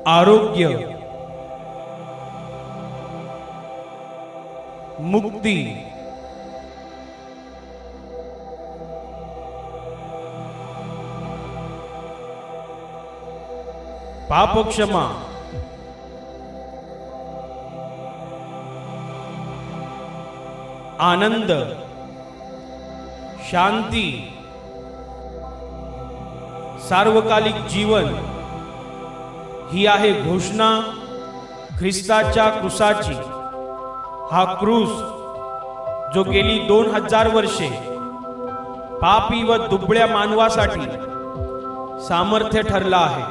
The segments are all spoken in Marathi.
आरोग्य, मुक्ती, पाप क्षमा, आनंद, शांती, सार्वकालिक जीवन ही आहे घोषणा ख्रिस्ताच्या क्रूसाची। हा क्रूस जो गेली 2000 वर्षे पापी व दुबळ्या मानवासाठी सामर्थ्य ठरला आहे।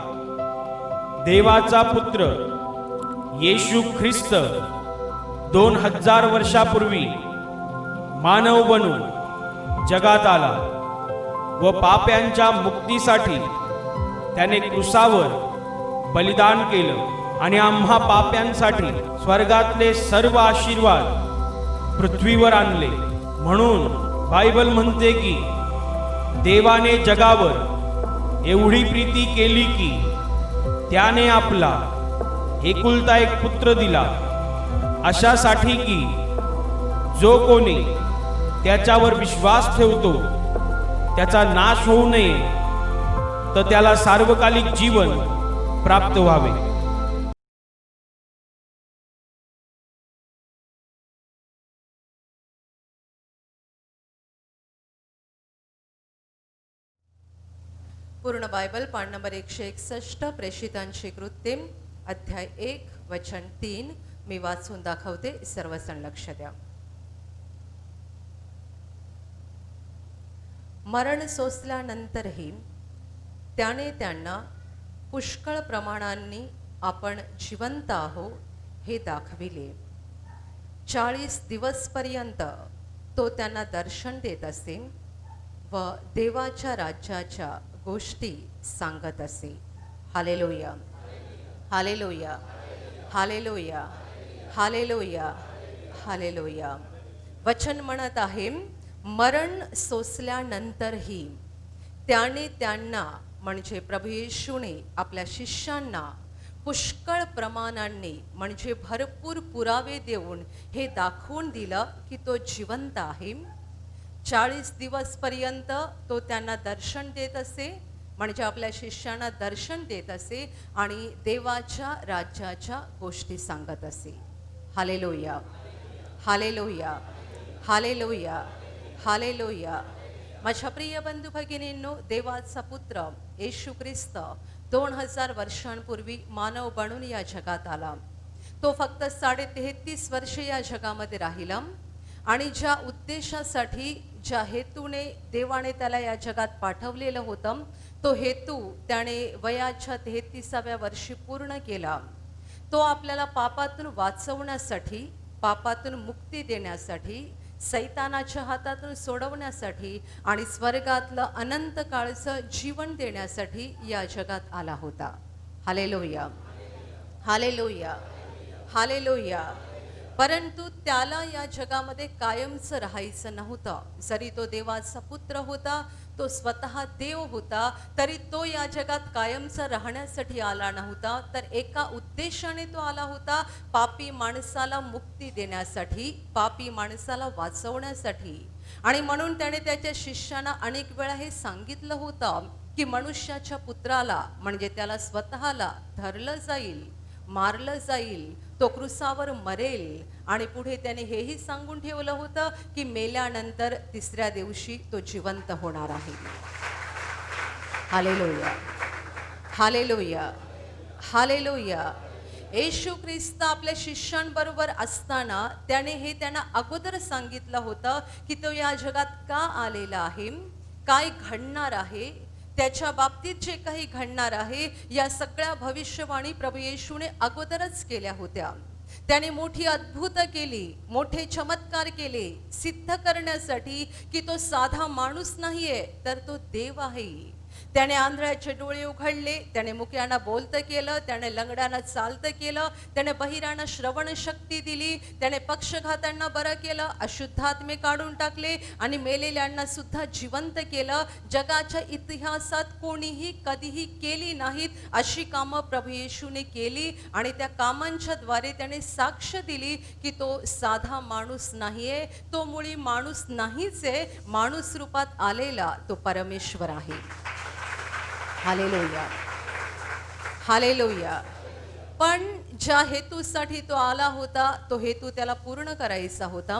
देवाचा पुत्र येशू ख्रिस्त 2000 वर्षापूर्वी मानव बनून जगात आला व पाप्यांच्या मुक्तीसाठी त्याने क्रूसावर बलिदान केलं आणि आम्हा पाप्यांसाठी स्वर्गातले सर्व आशीर्वाद पृथ्वीवर आणले। म्हणून बायबल म्हणते की देवाने जगावर एवढी प्रीती केली की त्याने आपला एकुलता एक पुत्र दिला, अशासाठी की जो कोणी त्याच्यावर विश्वास ठेवतो त्याचा नाश होऊ नये, तर त्याला सार्वकालिक जीवन प्राप्त व्हावे। पूर्ण बायबल पाठ नंबर 161 प्रेषितांची कृत्ये अध्याय 1 वचन 3 मी वाचून दाखवते, सर्वजण लक्ष द्या। मरण सोसल्यानंतरही त्याने त्यांना पुष्कळ प्रमाणांनी आपण जिवंत आहो हे दाखविले। 40 दिवसपर्यंत तो त्यांना दर्शन देत असे व देवाच्या राज्याच्या गोष्टी सांगत असे। Hallelujah, hallelujah, hallelujah, hallelujah, hallelujah. वचन म्हणत आहे, मरण सोसल्यानंतरही त्याने त्यांना म्हणजे प्रभू येशूने आपल्या शिष्यांना पुष्कळ प्रमाणांनी म्हणजे भरपूर पुरावे देऊन हे दाखवून दिलं की तो जिवंत आहे। 40 दिवसपर्यंत तो त्यांना दर्शन देत असे, म्हणजे आपल्या शिष्यांना दर्शन देत असे आणि देवाच्या राज्याच्या गोष्टी सांगत असे। Hallelujah, hallelujah, hallelujah, hallelujah. माझ्या प्रिय बंधू भगिनींनो, देवाचा पुत्र येशू ख्रिस्त 2000 वर्षांपूर्वी मानव बनून या जगात आला। तो फक्त 33.5 वर्षे या जगामध्ये राहिला आणि ज्या उद्देशासाठी ज्या हेतूने देवाने त्याला या जगात पाठवलेलं होतं, तो हेतू त्याने वयाच्या 33व्या वर्षी पूर्ण केला। तो आपल्याला पापातून वाचवण्यासाठी, पापातून मुक्ती देण्यासाठी, सैतानाच्या हातातून सोडवण्यासाठी आणि स्वर्गातलं अनंत काळचं जीवन देण्यासाठी या जगात आला होता। Hallelujah, hallelujah, hallelujah. परंतु त्याला या जगामध्ये कायमचं राहायचं नव्हतं। जरी तो देवाचा पुत्र होता, तो स्वतः देव होता, तरी तो या जगात कायमचं राहण्यासाठी आला नव्हता, तर एका उद्देशाने तो आला होता, पापी माणसाला मुक्ती देण्यासाठी, पापी माणसाला वाचवण्यासाठी। आणि म्हणून त्याने त्याच्या शिष्यांना अनेक वेळा हे सांगितलं होतं की मनुष्याच्या पुत्राला म्हणजे त्याला स्वतःला धरलं जाईल, मारलं जाईल, तो क्रूसावर मरेल आणि पुढे त्याने हेही सांगून ठेवलं होतं की मेल्यानंतर 3ऱ्या दिवशी तो जिवंत होणार आहे। Hallelujah, hallelujah, hallelujah. Yeshu Khrist आपल्या शिष्यांबरोबर असताना त्याने हे त्यांना अगोदर सांगितलं होतं की तो या जगात का आलेला आहे, काय घडणार आहे, त्याच्या बाबतीत जे काही घडणार आहे, या सगळ्या भविष्यवाणी प्रभू येशूने अगोदरच केल्या होत्या। त्याने मोठी अद्भुत केली, मोठे चमत्कार केले, सिद्ध करण्यासाठी की तो साधा माणूस नाहीये, तर तो देव आहे। त्याने आंधळ्याचे डोळे उघडले, त्याने मुक्यांना बोलतं केलं, त्याने लंगड्यांना चालतं केलं, त्याने बहिरांना श्रवण शक्ती दिली, त्याने पक्षघातांना बरं केलं, अशुद्धात्मे काढून टाकले आणि मेलेल्यांना सुद्धा जिवंत केलं. जगाच्या इतिहासात कोणीही कधीही केली नाहीत अशी कामं प्रभू येशूने केली आणि त्या कामांच्या द्वारे त्याने साक्ष दिली की तो साधा माणूस नाहीये, तो मुळी माणूस नाहीच आहे, माणूस रूपात आलेला तो परमेश्वर आहे. Hallelujah, hallelujah. पण ज्या हेतूसाठी तो आला होता तो हेतू त्याला पूर्ण करायचा होता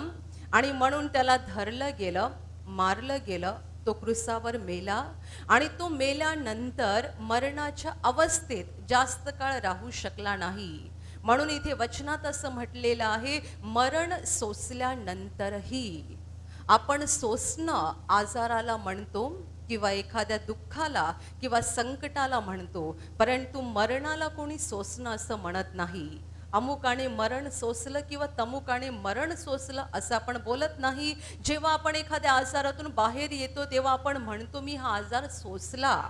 आणि म्हणून त्याला धरलं गेलं, मारलं गेलं, तो क्रूसावर मेला आणि तो मेल्यानंतर मरणाच्या अवस्थेत जास्त काळ राहू शकला नाही. म्हणून इथे वचनात असं म्हटलेलं आहे, मरण सोसल्यानंतरही. आपण सोसणं आजाराला म्हणतो किंवा एखाद्या दुःखाला किंवा संकटाला म्हणतो, परंतु मरणाला कोणी सोसणं असं म्हणत नाही. अमुकाने मरण सोसलं किंवा तमुकाने मरण सोसलं असं आपण बोलत नाही. जेव्हा आपण एखाद्या आजारातून बाहेर येतो तेव्हा आपण म्हणतो मी हा आजार सोसला.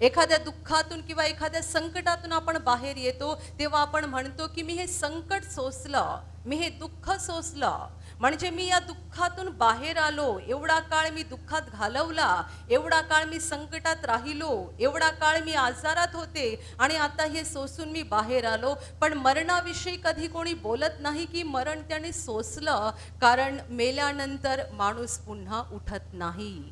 एखाद्या दुःखातून किंवा एखाद्या संकटातून आपण बाहेर येतो तेव्हा आपण म्हणतो की मी हे संकट सोसलं, मी हे दुःख सोसलं, म्हणजे मी या दुःखातून बाहेर आलो. एवढा काळ मी दुःखात घालवला, एवढा काळ मी संकटात राहिलो, एवढा काळ मी आजारात होते आणि आता हे सोसून मी बाहेर आलो. पण मरणाविषयी कधी कोणी बोलत नाही की मरण त्याने सोसलं, कारण मेल्यानंतर माणूस पुन्हा उठत नाही.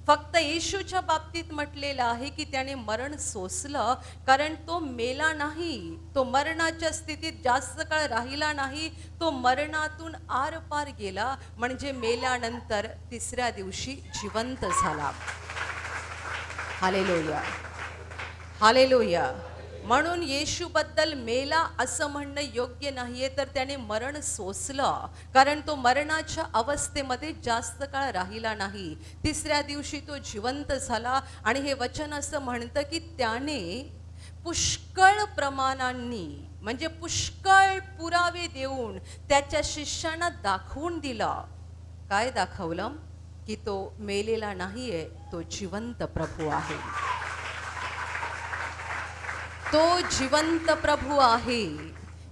फक्त येशूच्या बाबतीत म्हटलेलं आहे की त्याने मरण सोसलं, कारण तो मेला नाही, तो मरणाच्या स्थितीत जास्त काळ राहिला नाही, तो मरणातून आरपार गेला, म्हणजे मेल्यानंतर तिसऱ्या दिवशी जिवंत झाला. Hallelujah, hallelujah. म्हणून येशूबद्दल मेला असं म्हणणं योग्य नाहीये, तर त्याने मरण सोसलं, कारण तो मरणाच्या अवस्थेमध्ये जास्त काळ राहिला नाही. तिसऱ्या दिवशी तो जिवंत झाला आणि हे वचन असं म्हणतं की त्याने पुष्कळ प्रमाणांनी, म्हणजे पुष्कळ पुरावे देऊन त्याच्या शिष्यांना दाखवून दिलं. काय दाखवलं? की तो मेलेला नाहीये, तो जिवंत प्रभू आहे. तो जिवंत प्रभू आहे.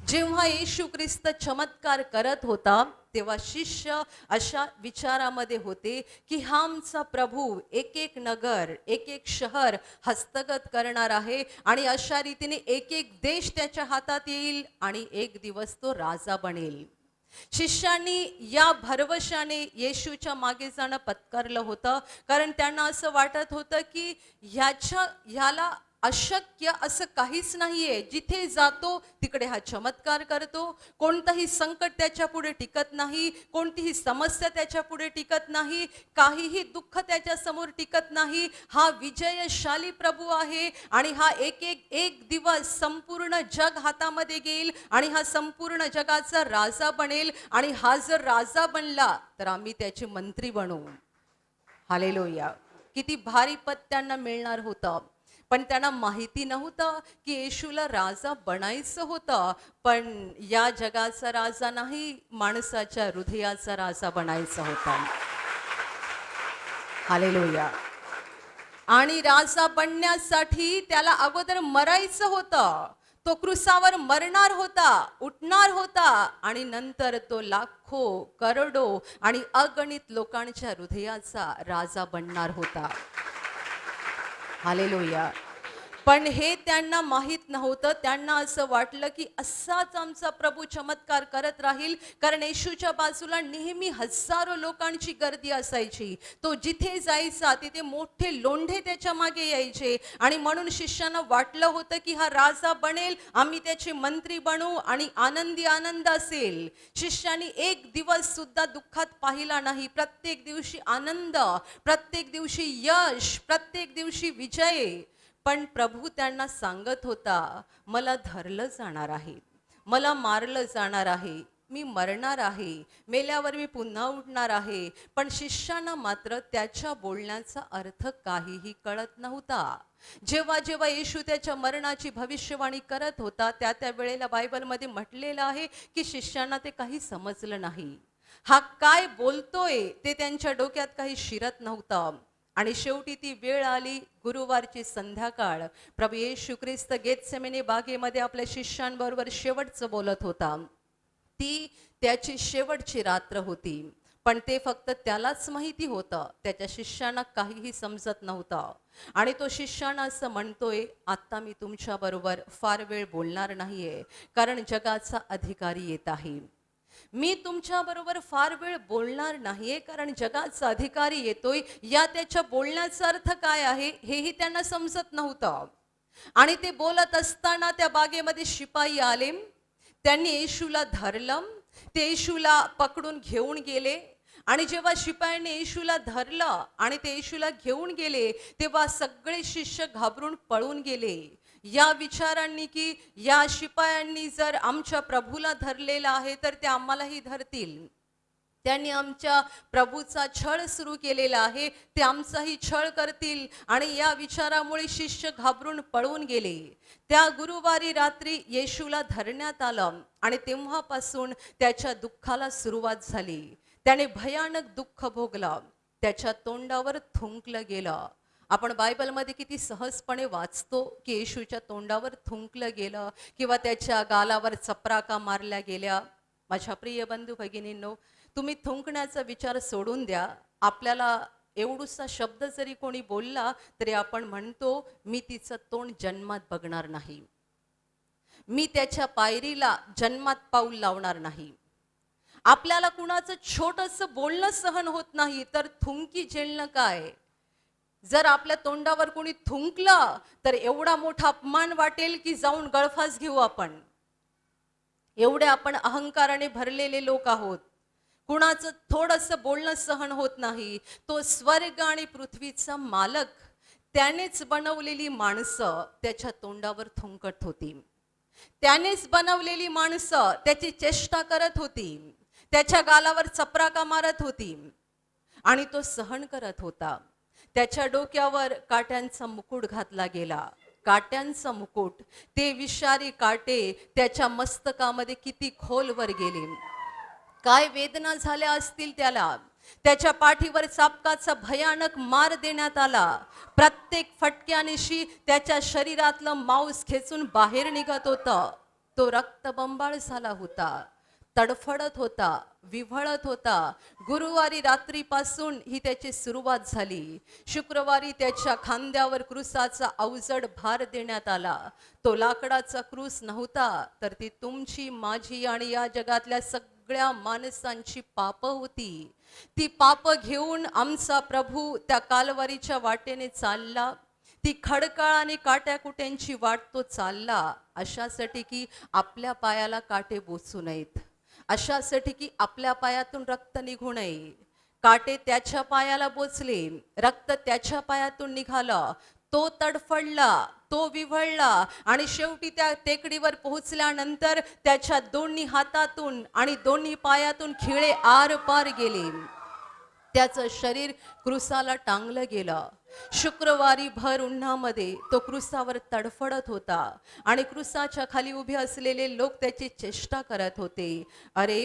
जेव्हा येशू ख्रिस्त चमत्कार करत होता तेव्हा शिष्य अशा विचारामध्ये होते की हा आमचा प्रभू एक एक नगर, एक एक शहर हस्तगत करणार आहे आणि अशा रीतीने एक एक देश त्याच्या हातात येईल आणि एक दिवस तो राजा बनेल. शिष्यांनी या भरवशाने येशूच्या मागे जाणं पत्करलं होतं, कारण त्यांना असं वाटत होतं की ह्याला अशक्य असं काहीच नाहीये. जिथे जातो तिकडे हा चमत्कार करतो, कोणतंही संकट त्याच्या पुढे टिकत नाही, कोणतीही समस्या त्याच्या पुढे टिकत नाही, काहीही दुःख त्याच्या समोर टिकत नाही. हा विजयशाली प्रभू आहे आणि हा एक दिवस संपूर्ण जग हातामध्ये घेईल आणि हा संपूर्ण जगाचा राजा बनेल आणि हा जर राजा बनला तर आम्ही त्याचे मंत्री बनू. हालेलुया. किती भारी पद त्यांना मिळणार होतं. पण त्यांना माहिती नव्हतं की येशूला राजा बनायचं होतं, पण या जगाचा राजा नाही, माणसाच्या हृदयाचा राजा बनायचा होता. हालेलुया. आणि राजा बनण्यासाठी त्याला अगोदर मरायचं होतं. तो क्रूसावर मरणार होता, उठणार होता आणि नंतर तो लाखो, करोडो आणि अगणित लोकांच्या हृदयाचा राजा बनणार होता. हालेलुया. पण हे त्यांना माहित नव्हतं. त्यांना असं वाटलं की असाच आमचा प्रभू चमत्कार करत राहील, कारण येशूच्या बाजूला नेहमी हजारो लोकांची गर्दी असायची. तो जिथे जायचा तिथे मोठे लोंढे त्याच्या मागे यायचे आणि म्हणून शिष्यांना वाटलं होतं की हा राजा बनेल, आम्ही त्याचे मंत्री बनू आणि आनंदी आनंद असेल. शिष्यांनी एक दिवस सुद्धा दुःखात पाहिला नाही. प्रत्येक दिवशी आनंद, प्रत्येक दिवशी यश, प्रत्येक दिवशी विजय. पण प्रभू त्यांना सांगत होता, मला धरलं जाणार आहे, मला मारलं जाणार आहे, मी मरणार आहे, मेल्यावर मी पुन्हा उठणार आहे. पण शिष्यांना मात्र त्याच्या बोलण्याचा अर्थ काहीही कळत नव्हता. जेव्हा जेव्हा येशू त्याच्या मरणाची भविष्यवाणी करत होता त्या वेळेला बायबलमध्ये म्हटलेलं आहे की शिष्यांना ते काही समजलं नाही. हा काय बोलतोय ते त्यांच्या डोक्यात काही शिरत नव्हतं. आणि शेवटी ती वेळ आली, गुरुवारची संध्याकाळ. प्रभू येशू ख्रिस्त गेतसेमने बागेमध्ये आपल्या शिष्यांबरोबर शेवटचं बोलत होता. ती त्याची शेवटची रात्र होती, पण ते फक्त त्यालाच माहिती होतं, त्याच्या शिष्यांना काहीही समजत नव्हतं. आणि तो शिष्यांना असं म्हणतोय, आता मी तुमच्या बरोबर फार वेळ बोलणार नाहीये, कारण जगाचा अधिकारी येत आहे. मी तुमच्या बरोबर फार वेळ बोलणार नाहीये, कारण जगाचा अधिकारी येतोय. या त्याच्या बोलण्याचा अर्थ काय आहे हेही त्यांना समजत नव्हतं. आणि ते बोलत असताना त्या बागेमध्ये शिपाई आले. त्यांनी येशूला धरलं, ते येशूला पकडून घेऊन गेले. आणि जेव्हा शिपायांनी येशूला धरलं आणि ते येशूला घेऊन गेले, तेव्हा सगळे शिष्य घाबरून पळून गेले, या विचारांनी की या शिपायांनी जर आमच्या प्रभूला धरलेला आहे तर ते आम्हालाही धरतील. त्यांनी आमच्या प्रभूचा छळ सुरू केलेला आहे, ते आमचाही छळ करतील. आणि या विचारामुळे शिष्य घाबरून पळून गेले. त्या गुरुवारी रात्री येशूला धरण्यात आलं आणि तेव्हापासून त्याच्या दुःखाला सुरुवात झाली. त्याने भयानक दुःख भोगलं, त्याच्या तोंडावर थुंकलं गेलं. आपण बायबलमध्ये किती सहजपणे वाचतो की येशूच्या तोंडावर थुंकलं गेलं किंवा त्याच्या गालावर चपराका मारल्या गेल्या. माझ्या प्रिय बंधू भगिनींनो, तुम्ही थुंकण्याचा विचार सोडून द्या. आपल्याला एवढूसा शब्द जरी कोणी बोलला तरी आपण म्हणतो, मी तिचं तोंड जन्मात बघणार नाही, मी त्याच्या पायरीला जन्मात पाऊल लावणार नाही. आपल्याला कुणाचं छोटंसं बोलणं सहन होत नाही, तर थुंकी झेलणं काय. जर आपल्या तोंडावर कोणी थुंकलं तर एवढा मोठा अपमान वाटेल की जाऊन गळफास घेऊ आपण. एवढे आपण अहंकाराने भरलेले लोक आहोत. कुणाचं थोडंसं बोलणं सहन होत नाही. तो स्वर्ग आणि पृथ्वीचा मालक, त्यानेच बनवलेली माणसं त्याच्या तोंडावर थुंकत होती. त्यानेच बनवलेली माणसं त्याची चेष्टा करत होती, त्याच्या गालावर चपराका मारत होती आणि तो सहन करत होता. त्याच्या डोक्यावर काट्यांचा मुकुट घातला गेला. काट्यांचा मुकुट, ते विषारी काटे त्याच्या मस्तकामध्ये किती खोलवर गेले. काय वेदना झाल्या असतील त्याला. त्याच्या पाठीवर चाबकाचा भयानक मार देण्यात आला. प्रत्येक फटक्यानिशी त्याच्या शरीरातलं मांस खेचून बाहेर निघत होतं. तो रक्तबंबाळ झाला होता, तडफडत होता, विव्हळत होता. गुरुवारी रात्रीपासून ही त्याची सुरुवात झाली. शुक्रवारी त्याच्या खांद्यावर क्रूसाचा अवजड भार देण्यात आला. तो लाकडाचा क्रूस नव्हता, तर ती तुमची, माझी आणि या जगातल्या सगळ्या माणसांची पाप होती. ती पाप घेऊन आमचा प्रभू त्या कालवारीच्या वाटेने चालला. ती खडकाळ आणि काट्याकुट्यांची वाट तो चालला, अशासाठी की आपल्या पायाला काटे बोचू नयेत, अशासाठी की आपल्या पायातून रक्त निघू नये. काटे त्याच्या पायाला बोचले, रक्त त्याच्या पायातून निघालं. तो तडफडला, तो विव्हळला आणि शेवटी त्या टेकडीवर पोहोचल्यानंतर त्याच्या दोन्ही हातातून आणि दोन्ही पायातून खिळे आर पार गेले. त्याचं शरीर क्रूसाला टांगलं गेलं. शुक्रवारी भर उन्हामध्ये तो क्रूसावर तडफडत होता आणि क्रूसाच्या खाली उभे असलेले लोक त्याची चेष्टा करत होते. अरे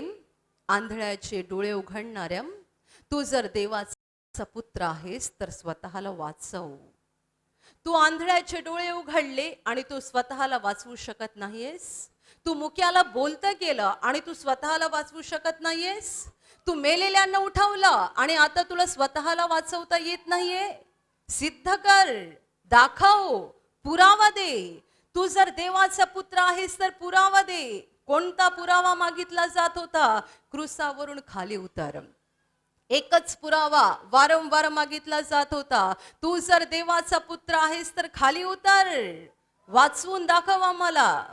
आंधळ्याचे डोळे उघडणाऱ्या, तू जर देवाचा पुत्र आहेस तर स्वतःला वाचव. तू आंधळ्याचे डोळे उघडले आणि तू स्वतःला वाचवू शकत नाहीयेस. तू मुक्याला बोलतं केलं आणि तू स्वतःला वाचवू शकत नाहीयेस. तू मेलेल्यांना उठवलं आणि आता तुला स्वतःला वाचवता येत नाहीये. सिद्ध कर, दाखव, पुरावा दे. तू जर देवाचा पुत्र आहेस तर पुरावा दे. कोणता पुरावा मागितला जात होता? क्रूसावरून खाली उतर. एकच पुरावा वारंवार मागितला जात होता. तू जर देवाचा पुत्र आहेस तर खाली उतर, वाचवून दाखव आम्हाला.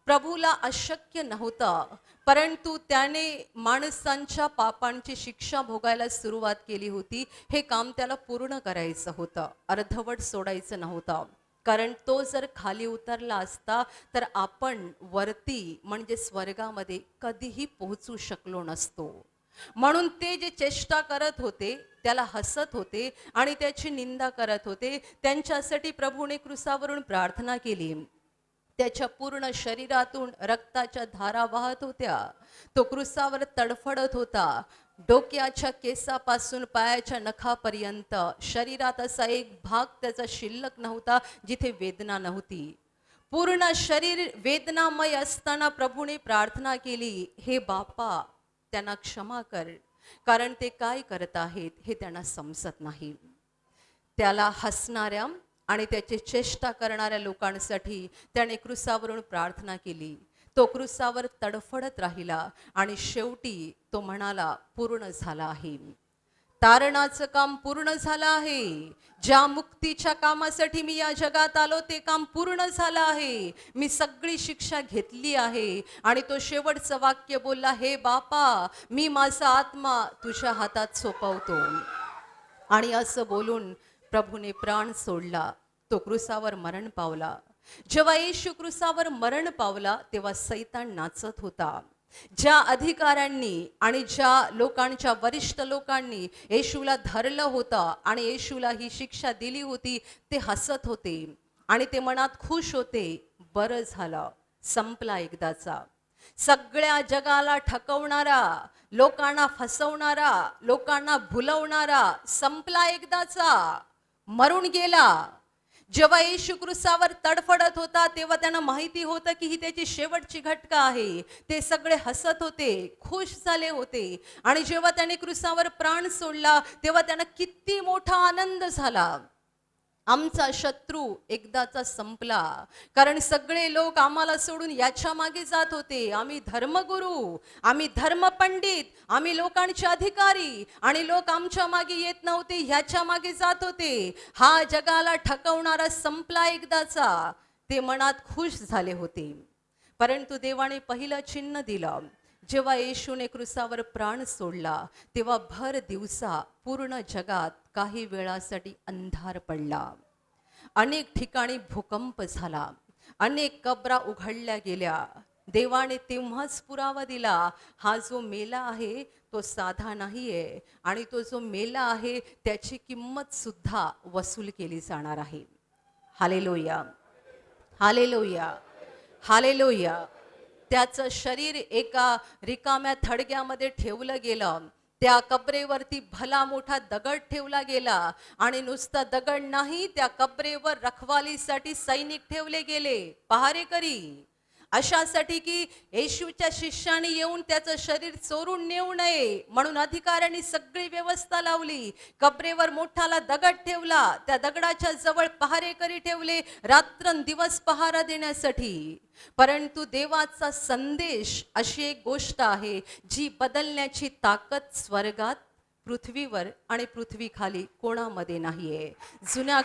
प्रभूला अशक्य नव्हतं, परंतु त्याने माणसांच्या पापांची शिक्षा भोगायला सुरुवात केली होती. हे काम त्याला पूर्ण करायचं होतं, अर्धवट सोडायचं नव्हतं. कारण तो जर खाली उतरला असता तर आपण वरती म्हणजे स्वर्गामध्ये कधीही पोहोचू शकलो नसतो. म्हणून ते जे चेष्टा करत होते त्याला हसत होते आणि त्याची निंदा करत होते. त्यांच्यासाठी प्रभूने क्रूसावरून प्रार्थना केली. त्याच्या पूर्ण शरीरातून रक्ताच्या धारा वाहत होत्या. तो क्रूसावर तडफडत होता. डोक्याच्या केसापासून पायाच्या नखापर्यंत शरीरात असा एक भाग त्याचा शिल्लक नव्हता जिथे वेदना नव्हती. पूर्ण शरीर वेदनामय असताना प्रभूने प्रार्थना केली, हे बापा त्यांना क्षमा कर, कारण ते काय करत आहेत हे त्यांना समजत नाही. त्याला हसणाऱ्या आणि त्याची चेष्टा करणाऱ्या लोकांसाठी त्याने क्रुसावरून प्रार्थना केली. तो क्रुसावर तडफडत राहिला आणि शेवटी तो म्हणाला, पूर्ण झाला आहे. तारणाचं काम पूर्ण झालं आहे. ज्या मुक्तीच्या कामासाठी मी या जगात आलो ते काम पूर्ण झालं आहे. मी सगळी शिक्षा घेतली आहे. आणि तो शेवटचं वाक्य बोलला, हे बापा मी माझा आत्मा तुझ्या हातात सोपवतो. आणि असं बोलून प्रभूने प्राण सोडला. तो क्रुसावर मरण पावला. जेव्हा येशू क्रुसावर मरण पावला तेव्हा सैतान नाचत होता. ज्या अधिकाऱ्यांनी आणि ज्या लोकांच्या वरिष्ठ लोकांनी येशूला धरलं होतं आणि येशूला ही शिक्षा दिली होती ते हसत होते आणि ते मनात खुश होते. बरं झालं, संपला एकदाचा. सगळ्या जगाला ठकवणारा, लोकांना फसवणारा, लोकांना भुलवणारा संपला एकदाचा, मरून गेला. जेव्हा येशू क्रुसावर तडफडत होता तेव्हा त्यांना माहिती होतं की ही त्याची शेवटची घटका आहे. ते सगळे हसत होते, खुश झाले होते. आणि जेव्हा त्याने क्रुसावर प्राण सोडला तेव्हा त्यांना किती मोठा आनंद झाला. आमचा शत्रू एकदाचा संपला. कारण सगळे लोक आम्हाला सोडून याच्या मागे जात होते. आम्ही धर्मगुरू, आम्ही धर्मपंडित, आम्ही लोकांचे अधिकारी, आणि लोक आमच्या मागे येत नव्हते, ह्याच्या मागे जात होते. हा जगाला ठकवणारा संपला एकदाचा. ते मनात खुश झाले होते. परंतु देवाने पहिलं चिन्ह दिलं. जेव्हा येशूने क्रुसावर प्राण सोडला तेव्हा भर दिवसा पूर्ण जगात काही वेळासाठी अंधार पडला. अनेक ठिकाणी भूकंप झाला. अनेक कबरा उघडल्या गेल्या. देवाने तेव्हाच पुरावा दिला, हा जो मेला आहे तो साधा नाहीये आणि तो जो मेला आहे त्याची किंमत सुद्धा वसूल केली जाणार आहे. Hallelujah, hallelujah, hallelujah. त्याचं शरीर एका रिकाम्या थडग्यामध्ये ठेवलं गेलं. त्या कबरेवरती भला मोठा दगड ठेवला गेला. आणि नुसता दगड नाही, त्या कबरेवर रखवालीसाठी सैनिक ठेवले गेले, पहारेकरी. अशासाठी की येशूच्या शिष्याने येऊन त्याचं शरीर चोरून नेऊ नये म्हणून अधिकाऱ्यांनी सगळी व्यवस्था लावली. कबरेवर मोठाला दगड ठेवला. त्या दगडाच्या जवळ पहारेकरी ठेवले रात्रंदिवस पहारा देण्यासाठी. परंतु देवाचा संदेश अशी एक गोष्ट आहे जी बदलण्याची ताकद स्वर्गात, पृथ्वीवर आणि पृथ्वीखाली कोणामध्ये नाहीये. जुन्या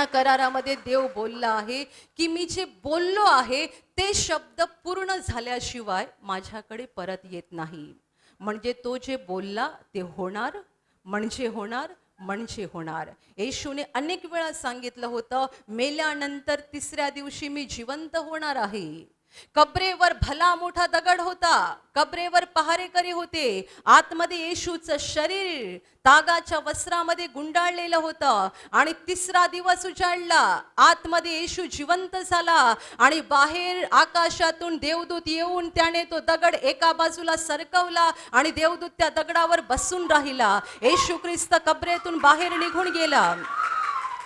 करारामध्ये देव बोलला आहे की मी जे बोललो आहे ते शब्द पूर्ण झाल्याशिवाय माझ्याकडे परत येत नाही. म्हणजे तो जे बोलला ते होणार, म्हणजे होणार, म्हणजे होणार. येशूने अनेक वेळा सांगितलं होतं, मेल्यानंतर तिसऱ्या दिवशी मी जिवंत होणार आहे. कबरेवर भला मोठा दगड होता. कबरेवर पहारेकरी होते. आतमध्ये येशूचं शरीर तागाच्या वस्त्रामध्ये गुंडाळलेलं होतं. आणि तिसरा दिवस उजाडला. आतमध्ये येशू जिवंत झाला. आणि बाहेर आकाशातून देवदूत येऊन त्याने तो दगड एका बाजूला सरकवला आणि देवदूत त्या दगडावर बसून राहिला. येशू ख्रिस्त कबरेतून बाहेर निघून गेला.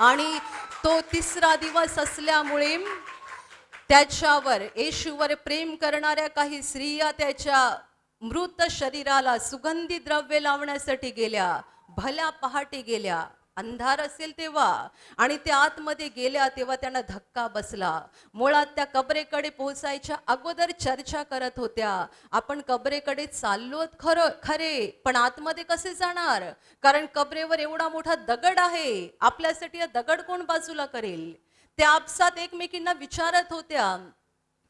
आणि तो तिसरा दिवस असल्यामुळे त्याच्यावर, येशूवर प्रेम करणाऱ्या काही स्त्रिया त्याच्या मृत शरीराला सुगंधी द्रव्य लावण्यासाठी गेल्या. भल्या पहाटे गेल्या, अंधार असेल तेव्हा. आणि त्या आतमध्ये गेल्या तेव्हा त्यांना धक्का बसला. मुळात त्या कबरेकडे पोहोचायच्या अगोदर चर्चा करत होत्या, आपण कबरेकडे चाललोत खरे, पण आतमध्ये कसे जाणार? कारण कबरेवर एवढा मोठा दगड आहे, आपल्यासाठी हा दगड कोण बाजूला करेल? त्या आपसात एकमेकींना विचारत होत्या,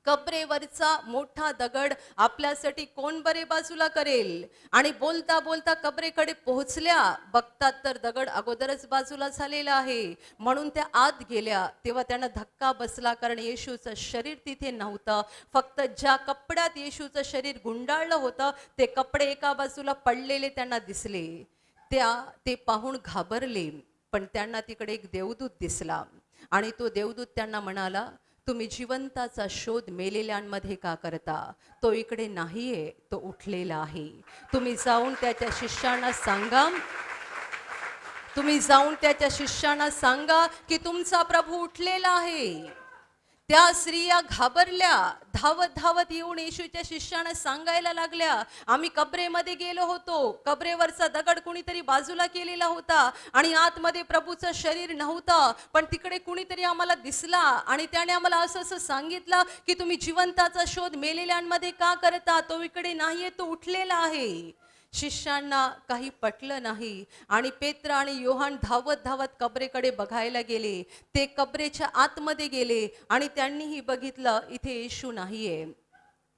कबरेवरचा मोठा दगड आपल्यासाठी कोण बरे बाजूला करेल? आणि बोलता बोलता कबरेकडे पोहोचल्या. बघतात तर दगड अगोदरच बाजूला झालेला आहे. म्हणून त्या आत गेल्या तेव्हा त्यांना धक्का बसला, कारण येशूचं शरीर तिथे नव्हतं. फक्त ज्या कपड्यात येशूचं शरीर गुंडाळलं होतं ते कपडे एका बाजूला पडलेले त्यांना दिसले. ते पाहून घाबरले. पण त्यांना तिकडे एक देवदूत दिसला आणि तो देवदूत त्यांना म्हणाला, तुम्ही जिवंताचा शोध मेलेल्यांमध्ये का करता? तो इकडे नाहीये, तो उठलेला आहे. तुम्ही जाऊन त्याच्या शिष्यांना सांगा, तुम्ही जाऊन त्याच्या शिष्यांना सांगा की तुमचा प्रभू उठलेला आहे. त्या स्त्रिया घाबरल्या, धावत धावत येऊन येशूच्या शिष्यांना सांगायला लागल्या, आम्ही कबरेमध्ये गेलो होतो, कबरेवरचा दगड कुणीतरी बाजूला केलेला होता आणि आतमध्ये प्रभूचं शरीर नव्हतं, पण तिकडे कुणीतरी आम्हाला दिसला आणि त्याने आम्हाला असं असं सांगितलं की तुम्ही जिवंताचा शोध मेलेल्यांमध्ये का करता? तो इकडे नाहीये, तो उठलेला आहे. शिष्यांना काही पटलं नाही आणि पेत्र आणि योहान धावत धावत कबरेकडे बघायला गेले. ते कबरेच्या आतमध्ये गेले आणि त्यांनीही बघितलं इथे येशू नाहीये,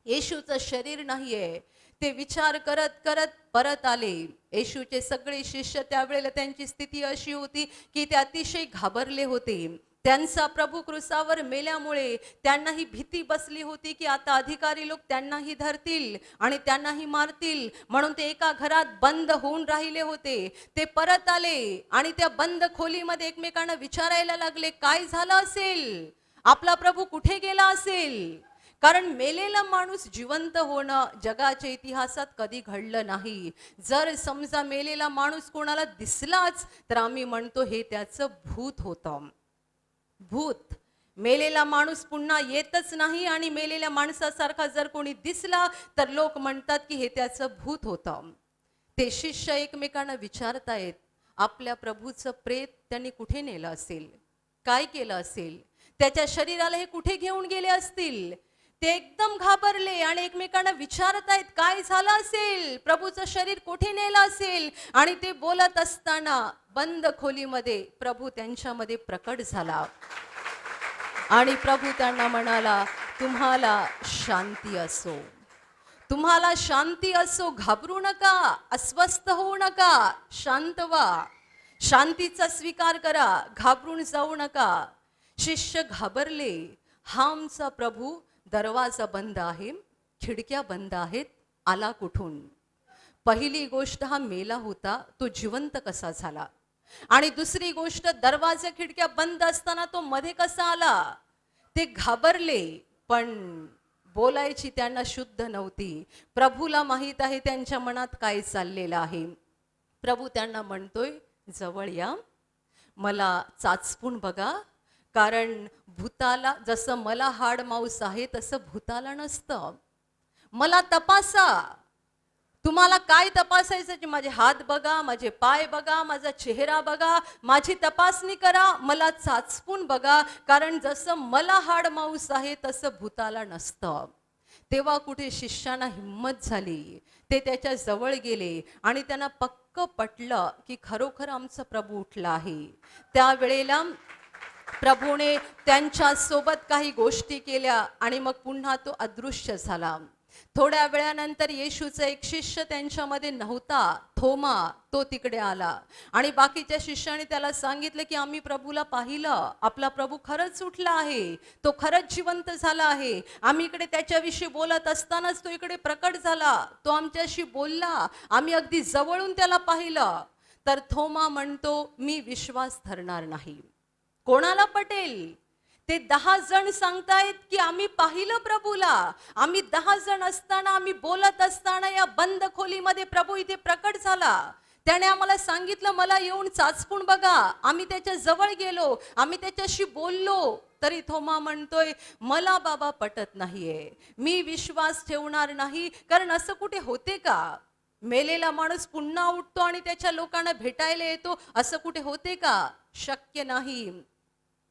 येशूचं शरीर नाहीये. ते विचार करत करत परत आले. येशूचे सगळे शिष्य त्यावेळेला त्यांची स्थिती अशी होती की ते अतिशय घाबरले होते. त्यांचा प्रभू क्रूसावर मेल्यामुळे त्यांनाही भीती बसली होती की आता अधिकारी लोक त्यांनाही धरतील आणि त्यांनाही मारतील, म्हणून ते एका घरात बंद होऊन राहिले होते. ते परत आले आणि त्या बंद खोलीमध्ये एकमेकांना विचारायला लागले, काय झालं असेल, आपला प्रभू कुठे गेला असेल? कारण मेलेला माणूस जिवंत होणं जगाच्या इतिहासात कधी घडलं नाही. जर समजा मेलेला माणूस कोणाला दिसलाच तर आम्ही म्हणतो हे त्याचं भूत होतं. भूत, मेलेला माणूस पुन्हा येतच नाही आणि मेलेल्या माणसासारखा जर कोणी दिसला तर लोक म्हणतात की हे त्याचं भूत होतं. ते शिष्य एकमेकांना विचारतायत, आपल्या प्रभूचं प्रेत त्यांनी कुठे नेलं असेल, काय केलं असेल, त्याच्या शरीराला हे कुठे घेऊन गेले असतील? ते एकदम घाबरले आणि एकमेकांना विचारतायत काय झालं असेल, प्रभूचं शरीर कुठे नेलं असेल. आणि ते बोलत असताना बंद खोलीमध्ये प्रभू त्यांच्यामध्ये प्रकट झाला आणि प्रभू त्यांना म्हणाला, तुम्हाला शांती असो, तुम्हाला शांती असो, घाबरू नका, अस्वस्थ होऊ नका, शांत व्हा, शांतीचा स्वीकार करा, घाबरून जाऊ नका. शिष्य घाबरले, हा आमचा प्रभू, दरवाजा बंद आहे, खिडक्या बंद आहेत, आला कुठून? पहिली गोष्ट, हा मेला होता, तो जिवंत कसा झाला? आणि दुसरी गोष्ट, दरवाजा खिडक्या बंद असताना तो मध्ये कसा आला? ते घाबरले, पण बोलायची त्यांना शुद्ध नव्हती. प्रभूला माहित आहे त्यांच्या मनात काय चाललेलं आहे. प्रभू त्यांना म्हणतोय, जवळ या, मला चाचपून बघा, कारण भूताला जसं मला हाड मांस आहे तसं भूताला नसतं. मला तपासा, तुम्हाला काय तपासायचं? माझे हात बघा, माझे पाय बघा, माझा चेहरा बघा, माझी तपासणी करा, मला चाचपून बघा, कारण जसं मला हाड मांस आहे तसं भूताला नसतं. तेव्हा कुठे शिष्यांना हिम्मत झाली, ते त्याच्या जवळ गेले आणि त्यांना पक्क पटलं की खरोखर आमचा प्रभू उठला आहे. त्यावेळेला प्रभूने त्यांच्या सोबत काही गोष्टी केल्या आणि मग पुन्हा तो अदृश्य झाला. थोड्या वेळानंतर येशूचा एक शिष्य त्यांच्यामध्ये नव्हता, थोमा, तो तिकडे आला आणि बाकीच्या शिष्याने त्याला सांगितलं की आम्ही प्रभूला पाहिलं, आपला प्रभू खरंच उठला आहे, तो खरंच जिवंत झाला आहे. आम्ही इकडे त्याच्याविषयी बोलत असतानाच तो इकडे प्रकट झाला, तो आमच्याशी बोलला, आम्ही अगदी जवळून त्याला पाहिलं. तर थोमा म्हणतो, मी विश्वास धरणार नाही. कोणाला पटेल? ते 10 जण सांगतायत की आम्ही पाहिलं प्रभूला, आम्ही 10 जण असताना, आम्ही बोलत असताना या बंद खोलीमध्ये प्रभू इथे प्रकट झाला, त्याने आम्हाला सांगितलं मला येऊन चाचपून बघा. आम्ही त्याच्या जवळ गेलो, आम्ही त्याच्याशी बोललो. तरी थोमा म्हणतोय, मला बाबा पटत नाहीये, मी विश्वास ठेवणार नाही, कारण असं कुठे होते का? मेलेला माणूस पुन्हा उठतो आणि त्याच्या लोकांना भेटायला येतो, असं कुठे होते का? शक्य नाही.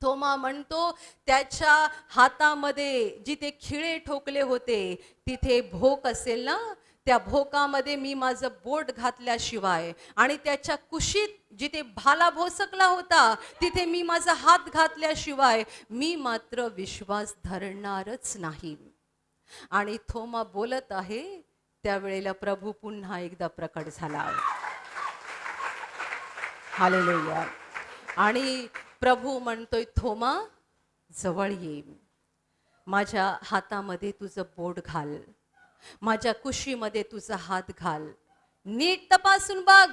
थोमा म्हणतो, त्याच्या हातामध्ये जिथे खिळे ठोकले होते तिथे भोक असेल ना, त्या भोकामध्ये मी माझं बोट घातल्याशिवाय आणि त्याच्या कुशीत जिथे भाला भोसकला होता तिथे मी माझा हात घातल्याशिवाय मी मात्र विश्वास धरणारच नाही. आणि थोमा बोलत आहे त्यावेळेला प्रभू पुन्हा एकदा प्रकट झाला. हालेलुया. आणि प्रभू म्हणतोय, थोमा जवळ ये, माझ्या हातामध्ये तुझं बोट घाल, माझ्या कुशीमध्ये तुझा हात घाल, नीट तपासून बघ,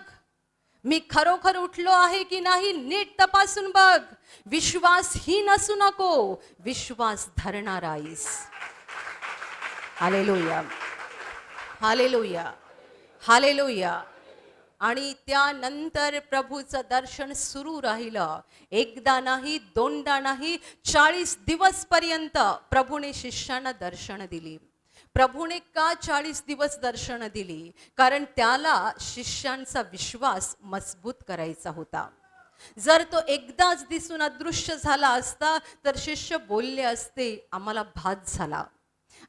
मी खरोखर उठलो आहे की नाही नीट तपासून बघ. विश्वासहीन असू नको, विश्वास धरणार आहेस. Hallelujah, hallelujah, hallelujah. आणि त्यानंतर प्रभूचं दर्शन सुरू राहिलं. एकदा नाही, दोनदा नाही, 40 दिवस पर्यंत प्रभूने शिष्यांना दर्शन दिली. प्रभूने का 40 दिवस दर्शन दिली? कारण त्याला शिष्यांचा विश्वास मजबूत करायचा होता. जर तो एकदाच दिसून अदृश्य झाला असता तर शिष्य बोलले असते, आम्हाला भात झाला,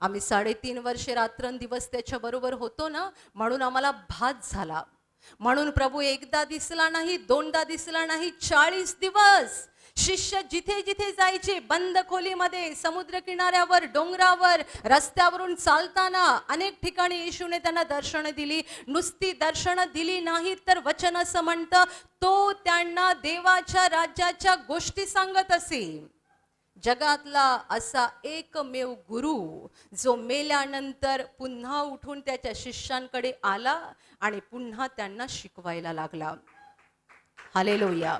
आम्ही 3.5 वर्षे रात्रंदिवस त्याच्या बरोबर होतो ना, म्हणून आम्हाला भात झाला. म्हणून प्रभू एकदा दिसला नाही, दोनदा दिसला नाही, 40 दिवस शिष्य जिथे जिथे जायचे, बंद खोलीमध्ये, समुद्र किनाऱ्यावर, डोंगरावर, रस्त्यावरून चालताना अनेक ठिकाणी येशूने त्यांना दर्शन दिली. नुसती दर्शन दिली नाहीत तर वचन असं म्हणतं, तो त्यांना देवाच्या राज्याच्या गोष्टी सांगत असे. जगातला असा एकमेव गुरु जो मेल्यानंतर पुन्हा उठून त्याच्या शिष्यांकडे आला आणि पुन्हा त्यांना शिकवायला लागला. हालेलुया.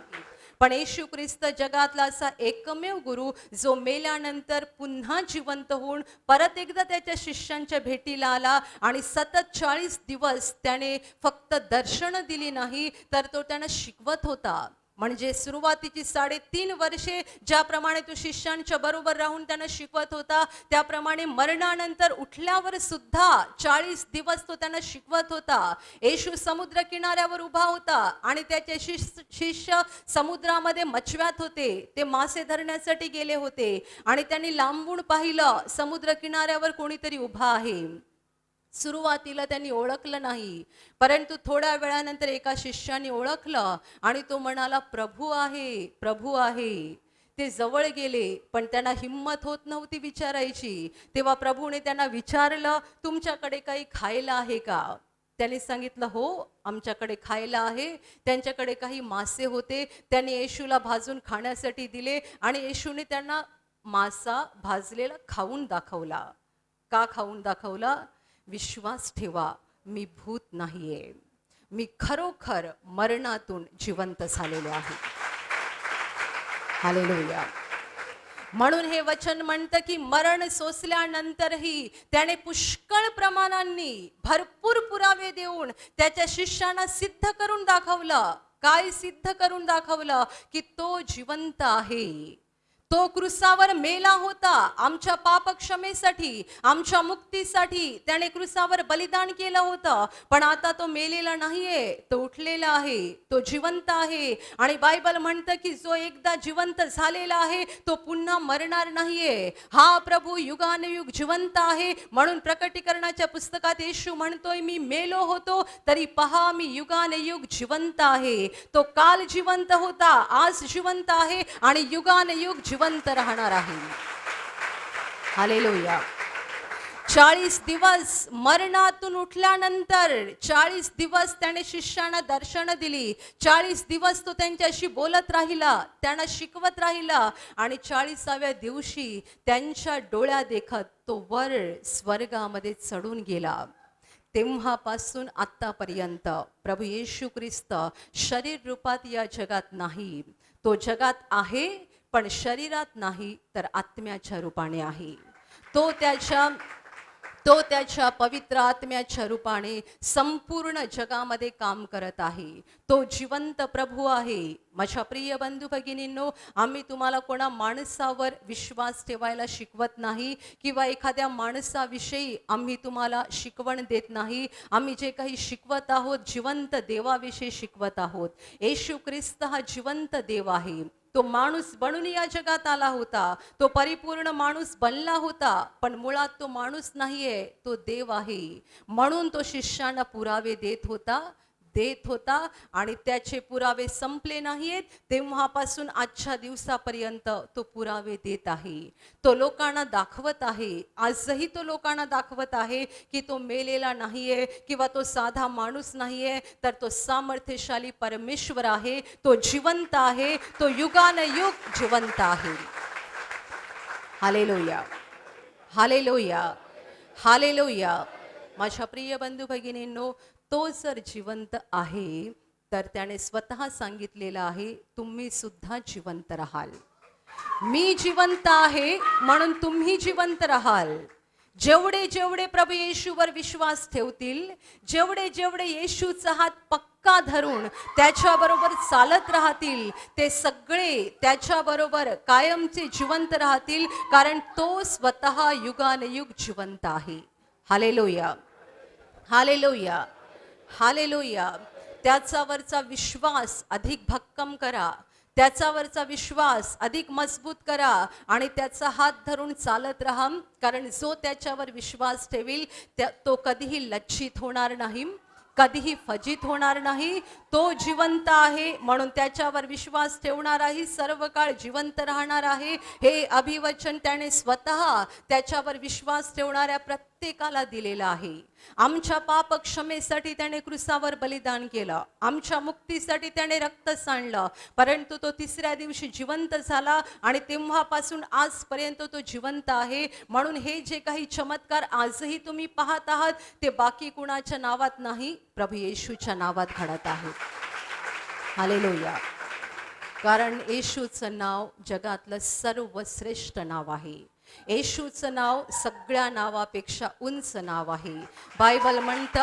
पण येशू ख्रिस्त जगातला असा एकमेव गुरु जो मेल्यानंतर पुन्हा जिवंत होऊन परत एकदा त्याच्या शिष्यांच्या भेटीला आला आणि सतत 40 दिवस त्याने फक्त दर्शन दिली नाही तर तो त्यांना शिकवत होता. म्हणजे सुरुवातीची 3.5 वर्षे ज्याप्रमाणे तो शिष्यांच्या बरोबर राहून त्यांना शिकवत होता, त्याप्रमाणे मरणानंतर उठल्यावर सुद्धा 40 दिवस तो त्यांना शिकवत होता. येशू समुद्र किनाऱ्यावर उभा होता आणि त्याचे शिष्य समुद्रामध्ये मच्छव्यात होते. ते मासे धरण्यासाठी गेले होते आणि त्यांनी लांबून पाहिलं, समुद्र किनाऱ्यावर कोणीतरी उभा आहे. सुरुवातीला त्यांनी ओळखलं नाही, परंतु थोड्या वेळानंतर एका शिष्याने ओळखलं आणि तो म्हणाला, प्रभू आहे, प्रभू आहे. ते जवळ गेले पण त्यांना हिम्मत होत नव्हती विचारायची. तेव्हा प्रभूने त्यांना विचारलं, तुमच्याकडे काही खायला आहे का? त्यांनी सांगितलं, हो आमच्याकडे खायला आहे. त्यांच्याकडे काही मासे होते, त्यांनी येशूला भाजून खाण्यासाठी दिले आणि येशूने त्यांना मासा भाजलेला खाऊन दाखवला. का खाऊन दाखवला? विश्वास ठेवा, मी भूत नाहीये, मी खरोखर मरणातून जिवंत झालेले आहे. हालेलुया. म्हणून हे वचन म्हणतं की मरण सोसल्यानंतरही त्याने पुष्कळ प्रमाणांनी भरपूर पुरावे देऊन त्याच्या शिष्यांना सिद्ध करून दाखवलं. काय सिद्ध करून दाखवलं? की तो जिवंत आहे. तो क्रूसावर मेला होता आमच्या पाप क्षमेसाठी, आमच्या मुक्तीसाठी त्याने क्रूसावर बलिदान केलं होतं. पण आता तो मेलेला नाहीये, तो उठलेला आहे, तो जिवंत आहे. आणि बायबल म्हणतं की जो एकदा जिवंत झालेला आहे तो पुन्हा मरणार नाहीये. हा प्रभू युगानुयुग जिवंत आहे. म्हणून प्रकटीकरणाच्या पुस्तकात येशू म्हणतोय, मी मेलो होतो तरी पहा मी युगानुयुग जिवंत आहे. तो काल जिवंत होता, आज जिवंत आहे आणि युगानुयुग जिवंत राहणार आहे. हालेलुया. 40 दिवस मरणातून उठल्यानंतर 40 दिवस त्याने शिष्यांना दर्शन दिली. 40 दिवस तो त्यांच्याशी बोलत राहिला, त्यांना शिकवत राहिला आणि 40व्या दिवशी त्यांच्या डोळ्या देखत तो वर स्वर्गामध्ये चढून गेला. तेव्हापासून आतापर्यंत प्रभू येशू ख्रिस्त शरीर रूपात या जगात नाही. तो जगात आहे पण शरीरात नाही तर आत्म्याच्या रूपाने आहे. तो त्याच्या पवित्र आत्म्याच्या रूपाने संपूर्ण जगामध्ये काम करत आहे. तो जिवंत प्रभू आहे. माझ्या प्रिय बंधू भगिनींनो, आम्ही तुम्हाला कोणा माणसावर विश्वास ठेवायला शिकवत नाही किंवा एखाद्या माणसाविषयी आम्ही तुम्हाला शिकवण देत नाही. आम्ही जे काही शिकवत आहोत जिवंत देवाविषयी शिकवत आहोत. येशू ख्रिस्त हा जिवंत देव आहे. तो माणूस बनून या जगात आला होता, तो परिपूर्ण माणूस बनला होता, पण मुळात तो माणूस नाहीये, तो देव आहे. म्हणून तो शिष्यांना पुरावे देत होता आणि त्याचे पुरावे संपले नाहीत. तेव्हापासून आजच्या दिवसापर्यंत तो पुरावे देत आहे. तो लोकांना दाखवत आहे, आजही तो लोकांना दाखवत आहे की तो मेलेला नाहीये किंवा तो साधा माणूस नाहीये, तर तो सामर्थ्यशाली परमेश्वर आहे. तो जिवंत आहे, तो युगानुयुग जिवंत आहे. Hallelujah, hallelujah, hallelujah. माझ्या प्रिय बंधू भगिनींनो, तो जर जिवंत आहे तर त्याने स्वतः सांगितलेलं आहे, तुम्ही सुद्धा जिवंत राहाल. मी जिवंत आहे म्हणून तुम्ही जिवंत राहाल. जेवढे जेवढे प्रभू येशूवर विश्वास ठेवतील, जेवढे जेवढे येशूचा हात पक्का धरून त्याच्याबरोबर चालत राहतील, ते सगळे त्याच्याबरोबर कायमचे जिवंत राहतील, कारण तो स्वतः युगानयुग जिवंत आहे. Hallelujah, hallelujah, hallelujah. त्याच्यावरचा विश्वास अधिक भक्कम करा, त्याच्यावरचा विश्वास अधिक मजबूत करा आणि त्याचा हात धरून चालत राहा, कारण जो त्याच्यावर विश्वास ठेवील तो कधीही लज्जित होणार नाही, कधीही फजित होणार नाही. तो जिवंत आहे म्हणून त्याच्यावर विश्वास ठेवणाराही सर्व काळ जिवंत राहणार आहे. हे अभिवचन त्याने स्वतः त्याच्यावर विश्वास ठेवणाऱ्या प्रत्येकाला दिलेलं आहे. आमच्या पाप क्षमेसाठी त्याने क्रुसावर बलिदान केलं, आमच्या मुक्तीसाठी त्याने रक्त सांडलं, परंतु तो तिसऱ्या दिवशी जिवंत झाला आणि तेव्हापासून आजपर्यंत तो जिवंत आहे. म्हणून हे जे काही चमत्कार आजही तुम्ही पाहत आहात, ते बाकी कुणाच्या नावात नाही, प्रभू येशूच्या नावात घडत आहे. हालेलुया. कारण येशूचं नाव जगातलं सर्वश्रेष्ठ नाव आहे. येशूचं नाव सगळ्या नावापेक्षा उंच नाव आहे. बायबल म्हणतं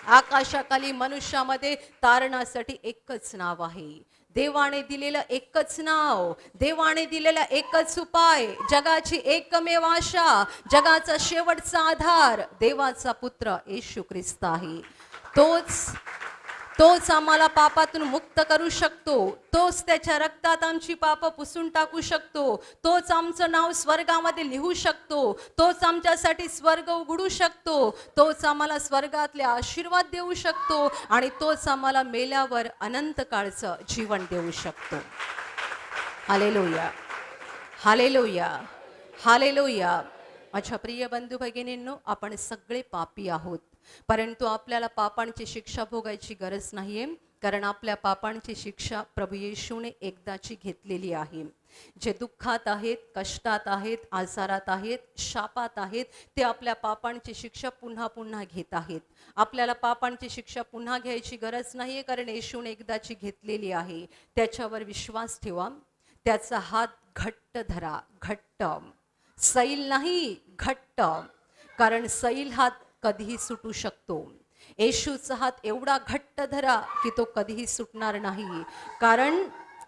आकाशाखाली मनुष्यामध्ये तारणासाठी एकच नाव आहे. देवाने दिलेलं एकच नाव, देवाने दिलेला एकच उपाय, जगाची एकमेव आशा, जगाचा शेवटचा आधार देवाचा पुत्र येशू ख्रिस्त आहे. तोच आम्हाला पापातून मुक्त करू शकतो, तोच त्याच्या रक्तात आमची पाप पुसून टाकू शकतो, तोच आमचं नाव स्वर्गामध्ये लिहू शकतो, तोच आमच्यासाठी स्वर्ग उघडू शकतो, तोच आम्हाला स्वर्गातले आशीर्वाद देऊ शकतो आणि तोच आम्हाला मेल्यावर अनंत काळचं जीवन देऊ शकतो. Hallelujah, hallelujah, hallelujah. माझ्या प्रिय बंधू भगिनींनो, आपण सगळे पापी आहोत, परंतु आपल्याला पापांची शिक्षा भोगायची गरज नाहीये, कारण आपल्या पापांची शिक्षा प्रभू येशूने एकदाची घेतलेली आहे. जे दुःखात आहेत, कष्टात आहेत, आजारात आहेत, शापात आहेत, ते आपल्या पापांची शिक्षा पुन्हा पुन्हा घेत आहेत. आपल्याला पापांची शिक्षा पुन्हा घ्यायची गरज नाहीये, कारण येशूने एकदाची घेतलेली आहे. त्याच्यावर विश्वास ठेवा, त्याचा हात घट्ट धरा, घट्ट, सैल नाही, घट्ट, कारण सैल हात कधीही सुटू शकतो. येशूचा हात एवढा घट्ट धरा की तो कधीही सुटणार नाही, कारण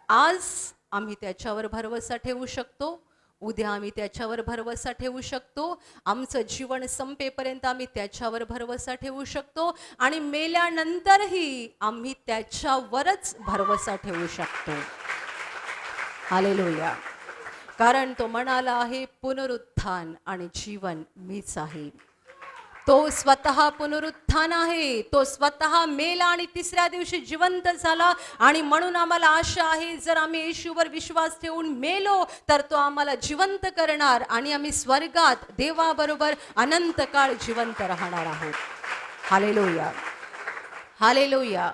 आज आम्ही त्याच्यावर भरवसा ठेवू शकतो, उद्या आम्ही त्याच्यावर भरवसा ठेवू शकतो, आमचं जीवन संपेपर्यंत आम्ही त्याच्यावर भरवसा ठेवू शकतो आणि मेल्यानंतरही आम्ही त्याच्यावरच भरवसा ठेवू शकतो. हालेलुया. कारण तो म्हणाला आहे, पुनरुत्थान आणि जीवन मीच आहे. तो स्वतः पुनरुत्थान आहे, तो स्वतः मेला आणि तिसऱ्या दिवशी जिवंत झाला. आणि म्हणून आम्हाला आशा आहे, जर आम्ही येशूवर विश्वास ठेवून मेलो तर तो आम्हाला जिवंत करणार आणि आम्ही स्वर्गात देवाबरोबर अनंत काळ जिवंत राहणार आहोत. Hallelujah, hallelujah,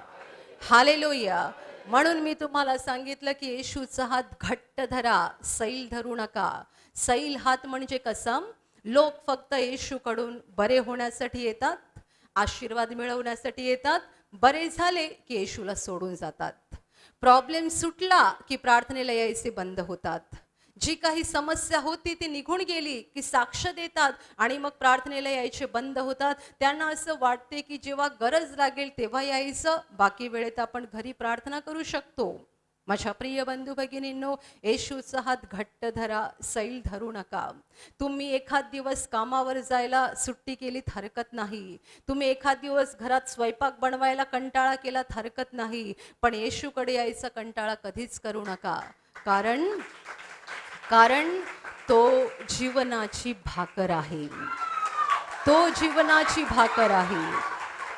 hallelujah. म्हणून मी तुम्हाला सांगितलं की येशूचा हात घट्ट धरा, सैल धरू नका. सैल हात म्हणजे कसा? लोक फक्त येशूकडून बरे होण्यासाठी येतात, आशीर्वाद मिळवण्यासाठी येतात, बरे झाले की येशूला सोडून जातात. प्रॉब्लेम सुटला की प्रार्थनेला यायचे बंद होतात. जी काही समस्या होती ती निघून गेली की साक्ष देतात आणि मग प्रार्थनेला यायचे बंद होतात. त्यांना असं वाटते की जेव्हा गरज लागेल तेव्हा यायचं, बाकी वेळेत आपण घरी प्रार्थना करू शकतो. माझ्या प्रिय बंधू भगिनींनो, येशूचा हात घट्ट धरा, सैल धरू नका. तुम्ही एखाद दिवस कामावर जायला सुट्टी केलीत हरकत नाही, तुम्ही एखाद दिवस घरात स्वयंपाक बनवायला कंटाळा केलात हरकत नाही, पण येशूकडे यायचा कंटाळा कधीच करू नका. कारण तो जीवनाची भाकर आहे, तो जीवनाची भाकर आहे.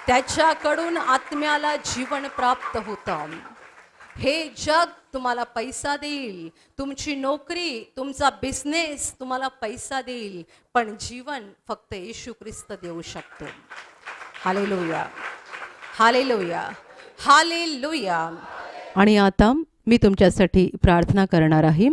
त्याच्याकडून आत्म्याला जीवन प्राप्त होतं. हे जग तुम्हाला पैसा देईल, तुमची नोकरी, तुमचा बिझनेस तुम्हाला पैसा देईल, पण जीवन फक्त येशू ख्रिस्त देऊ शकतो. Hallelujah, hallelujah, hallelujah. आणि आता मी तुमच्यासाठी प्रार्थना करणार आहे.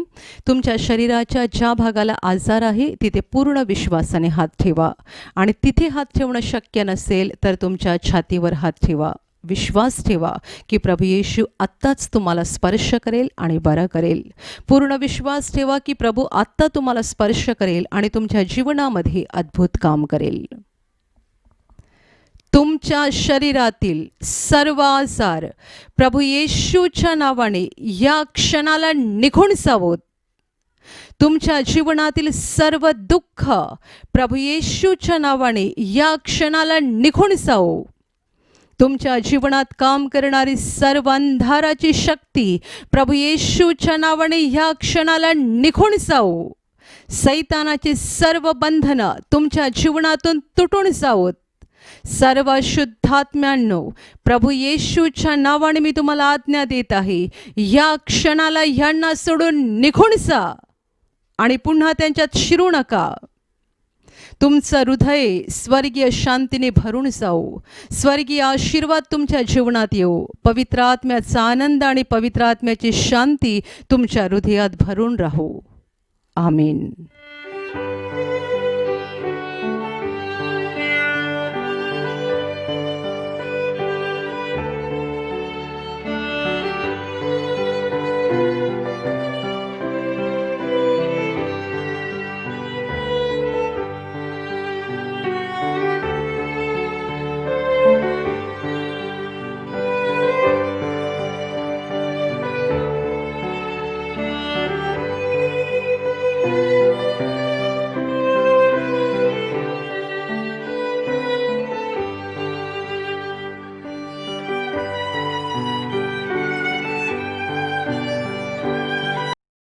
तुमच्या शरीराच्या ज्या भागाला आजार आहे तिथे पूर्ण विश्वासाने हात ठेवा आणि तिथे हात ठेवणं शक्य नसेल तर तुमच्या छातीवर हात ठेवा. विश्वास ठेवा की प्रभू येशू आत्ताच तुम्हाला स्पर्श करेल आणि बरं करेल. पूर्ण विश्वास ठेवा की प्रभू आत्ता तुम्हाला स्पर्श करेल आणि तुमच्या जीवनामध्ये अद्भुत काम करेल. तुमच्या शरीरातील सर्व आजार प्रभू येशूच्या नावाने या क्षणाला निघून जावोत. तुमच्या जीवनातील सर्व दुःख प्रभू येशूच्या नावाने या क्षणाला निघून जावो. तुमच्या जीवनात काम करणारी सर्व अंधाराची शक्ती प्रभू येशूच्या नावाने ह्या क्षणाला निघून जावो. सैतानाची सर्व बंधनं तुमच्या जीवनातून तुटून जावोत. सर्व शुद्धात्म्यांनो, प्रभू येशूच्या नावाने मी तुम्हाला आज्ञा देत आहे, या क्षणाला ह्यांना सोडून निघून जा आणि पुन्हा त्यांच्यात शिरू नका. तुमचं हृदय स्वर्गीय शांतीने भरून जाओ. स्वर्गीय आशीर्वाद तुमच्या जीवनात येऊ. पवित्र आत्म्याचा आनंद आणि पवित्र आत्म्याची शांती तुमच्या हृदयात भरून राहो. आमीन.